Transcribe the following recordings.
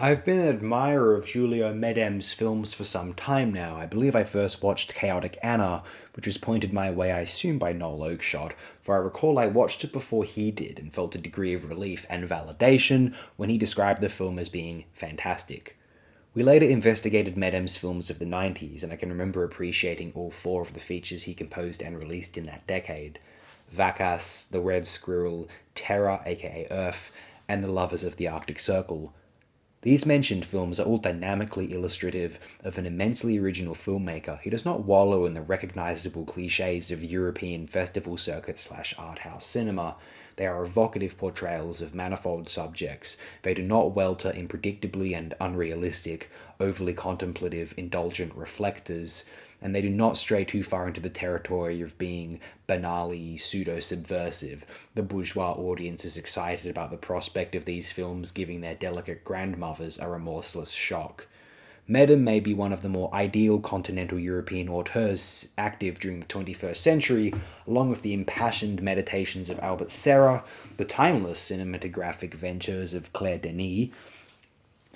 I've been an admirer of Julio Medem's films for some time now. I believe I first watched Chaotic Anna, which was pointed my way, I assume, by Noel Oakeshott, for I recall I watched it before he did and felt a degree of relief and validation when he described the film as being fantastic. We later investigated Medem's films of the 90s, and I can remember appreciating all four of the features he composed and released in that decade: Vacas, The Red Squirrel, Terra, aka Earth, and The Lovers of the Arctic Circle. These mentioned films are all dynamically illustrative of an immensely original filmmaker who does not wallow in the recognizable cliches of European festival circuit slash art house cinema. They are evocative portrayals of manifold subjects. They do not welter in predictably and unrealistic, overly contemplative, indulgent reflectors, and they do not stray too far into the territory of being banally pseudo subversive. The bourgeois audience is excited about the prospect of these films giving their delicate grandmothers a remorseless shock. Medem may be one of the more ideal continental European auteurs active during the 21st century, along with the impassioned meditations of Albert Serra, the timeless cinematographic ventures of Claire Denis,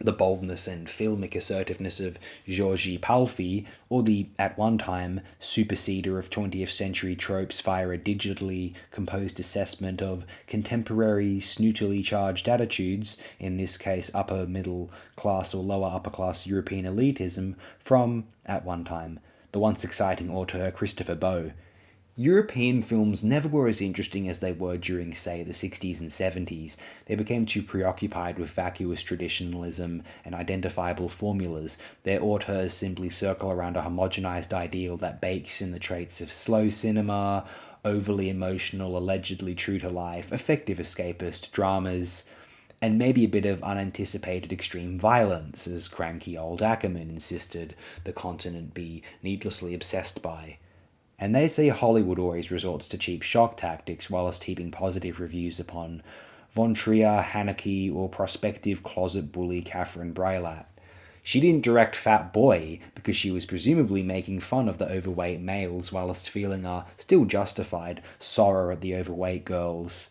the boldness and filmic assertiveness of Georgi Palfi, or the, at one time, superseder of 20th century tropes via a digitally composed assessment of contemporary snootily charged attitudes, in this case upper middle class or lower upper class European elitism, from, at one time, the once exciting auteur Christopher Boe. European films never were as interesting as they were during, say, the 60s and 70s. They became too preoccupied with vacuous traditionalism and identifiable formulas. Their auteurs simply circle around a homogenized ideal that bakes in the traits of slow cinema, overly emotional, allegedly true to life, effective escapist dramas, and maybe a bit of unanticipated extreme violence, as cranky old Ackerman insisted the continent be needlessly obsessed by. And they say Hollywood always resorts to cheap shock tactics whilst heaping positive reviews upon Von Trier, Haneke, or prospective closet bully Catherine Breillat. She didn't direct Fat Boy because she was presumably making fun of the overweight males whilst feeling a still justified sorrow at the overweight girls.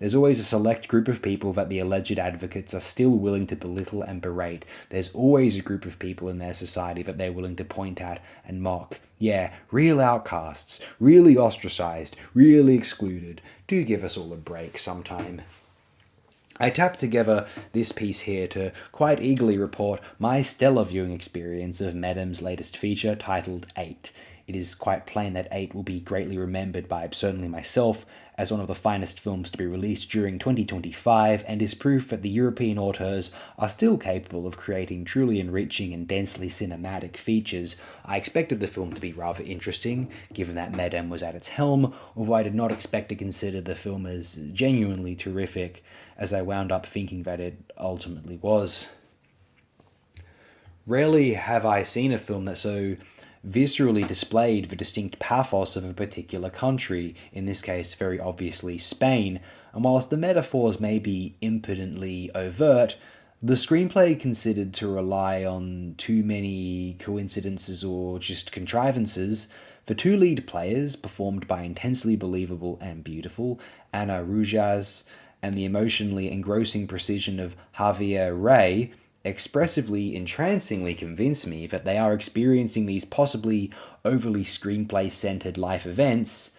There's always a select group of people that the alleged advocates are still willing to belittle and berate. There's always a group of people in their society that they're willing to point at and mock. Yeah, real outcasts, really ostracized, really excluded. Do give us all a break sometime. I tapped together this piece here to quite eagerly report my stellar viewing experience of Medem's latest feature titled 8. It is quite plain that 8 will be greatly remembered by certainly myself as one of the finest films to be released during 2025, and is proof that the European auteurs are still capable of creating truly enriching and densely cinematic features. I expected the film to be rather interesting, given that Medem was at its helm, although I did not expect to consider the film as genuinely terrific, as I wound up thinking that it ultimately was. Rarely have I seen a film that so viscerally displayed the distinct pathos of a particular country, in this case, very obviously Spain, and whilst the metaphors may be impotently overt, the screenplay considered to rely on too many coincidences or just contrivances. The two lead players, performed by intensely believable and beautiful Ana Rujas, and the emotionally engrossing precision of Javier Rey, expressively, entrancingly convince me that they are experiencing these possibly overly screenplay centered life events,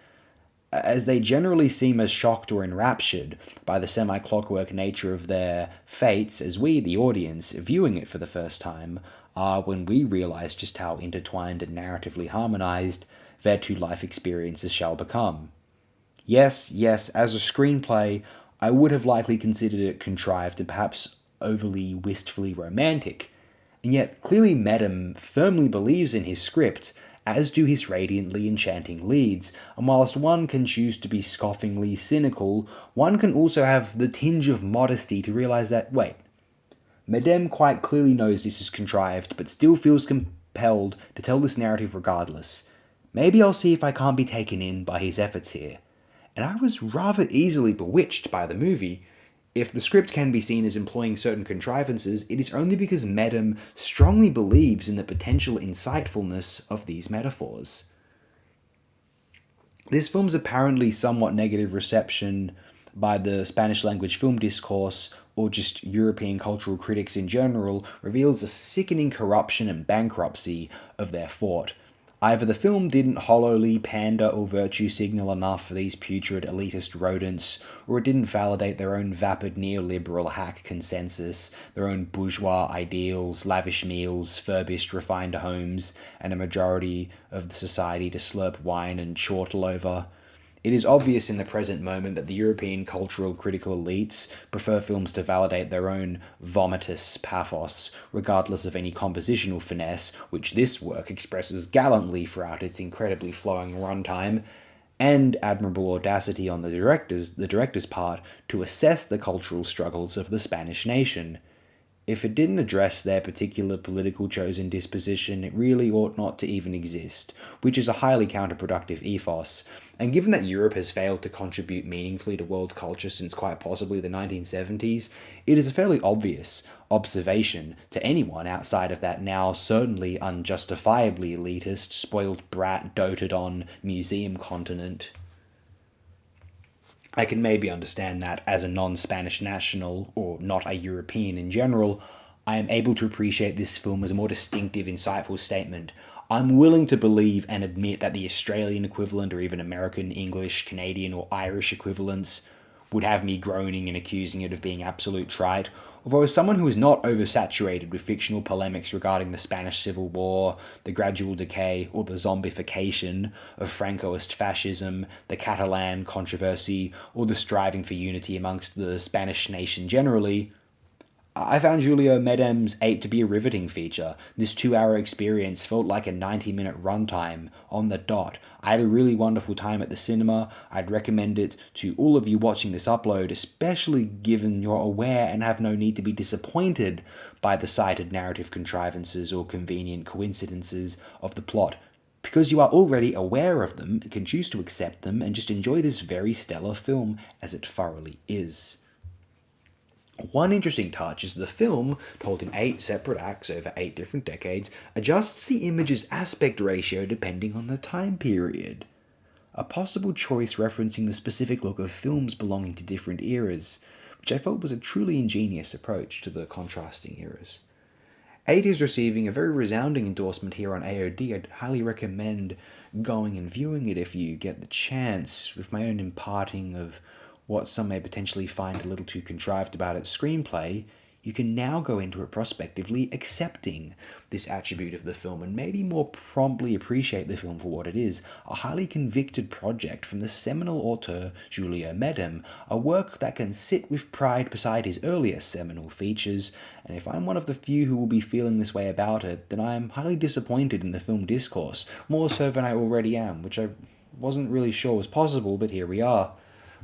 as they generally seem as shocked or enraptured by the semi clockwork nature of their fates as we, the audience, viewing it for the first time, are when we realize just how intertwined and narratively harmonized their two life experiences shall become. Yes, as a screenplay, I would have likely considered it contrived and perhaps overly wistfully romantic, and yet clearly Medem firmly believes in his script, as do his radiantly enchanting leads, and whilst one can choose to be scoffingly cynical, one can also have the tinge of modesty to realize that, wait, Medem quite clearly knows this is contrived, but still feels compelled to tell this narrative regardless. Maybe I'll see if I can't be taken in by his efforts here. And I was rather easily bewitched by the movie. If the script can be seen as employing certain contrivances, it is only because Medem strongly believes in the potential insightfulness of these metaphors. This film's apparently somewhat negative reception by the Spanish language film discourse or just European cultural critics in general, reveals the sickening corruption and bankruptcy of their fort. Either the film didn't hollowly pander or virtue signal enough for these putrid elitist rodents, or it didn't validate their own vapid neoliberal hack consensus, their own bourgeois ideals, lavish meals, furbished refined homes, and a majority of the society to slurp wine and chortle over. It is obvious in the present moment that the European cultural critical elites prefer films to validate their own vomitous pathos, regardless of any compositional finesse, which this work expresses gallantly throughout its incredibly flowing runtime, and admirable audacity on the director's part to assess the cultural struggles of the Spanish nation. If it didn't address their particular political chosen disposition, it really ought not to even exist, which is a highly counterproductive ethos. And given that Europe has failed to contribute meaningfully to world culture since quite possibly the 1970s, it is a fairly obvious observation to anyone outside of that now certainly unjustifiably elitist, spoiled brat doted on museum continent. I can maybe understand that as a non Spanish national, or not a European in general, I am able to appreciate this film as a more distinctive, insightful statement. I'm willing to believe and admit that the Australian equivalent, or even American, English, Canadian, or Irish equivalents, would have me groaning and accusing it of being absolute trite. Although, as someone who is not oversaturated with fictional polemics regarding the Spanish Civil War, the gradual decay or the zombification of Francoist fascism, the Catalan controversy, or the striving for unity amongst the Spanish nation generally, I found Julio Medem's 8 to be a riveting feature. This 2-hour experience felt like a 90-minute runtime on the dot. I had a really wonderful time at the cinema. I'd recommend it to all of you watching this upload, especially given you're aware and have no need to be disappointed by the cited narrative contrivances or convenient coincidences of the plot, because you are already aware of them, can choose to accept them, and just enjoy this very stellar film as it thoroughly is. One interesting touch is the film, told in 8 separate acts over 8 different decades, adjusts the image's aspect ratio depending on the time period. A possible choice referencing the specific look of films belonging to different eras, which I felt was a truly ingenious approach to the contrasting eras. 8 is receiving a very resounding endorsement here on AOD. I'd highly recommend going and viewing it if you get the chance, with my own imparting of what some may potentially find a little too contrived about its screenplay. You can now go into it prospectively accepting this attribute of the film and maybe more promptly appreciate the film for what it is, a highly convicted project from the seminal auteur Julio Medem, a work that can sit with pride beside his earlier seminal features. And if I'm one of the few who will be feeling this way about it, then I am highly disappointed in the film discourse, more so than I already am, which I wasn't really sure was possible, but here we are.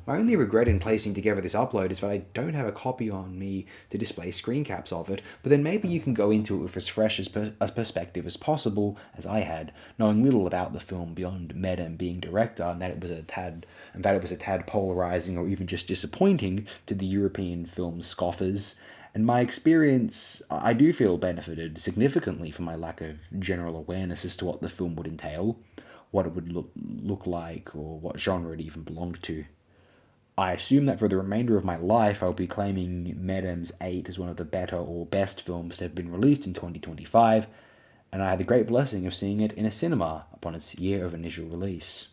My only regret in placing together this upload is that I don't have a copy on me to display screen caps of it, but then maybe you can go into it with as fresh a perspective as possible as I had, knowing little about the film beyond Medem being director, and that it was a tad polarizing or even just disappointing to the European film scoffers. And my experience, I do feel, benefited significantly from my lack of general awareness as to what the film would entail, what it would look like, or what genre it even belonged to. I assume that for the remainder of my life I'll be claiming Medem's 8 as one of the better or best films to have been released in 2025, and I had the great blessing of seeing it in a cinema upon its year of initial release.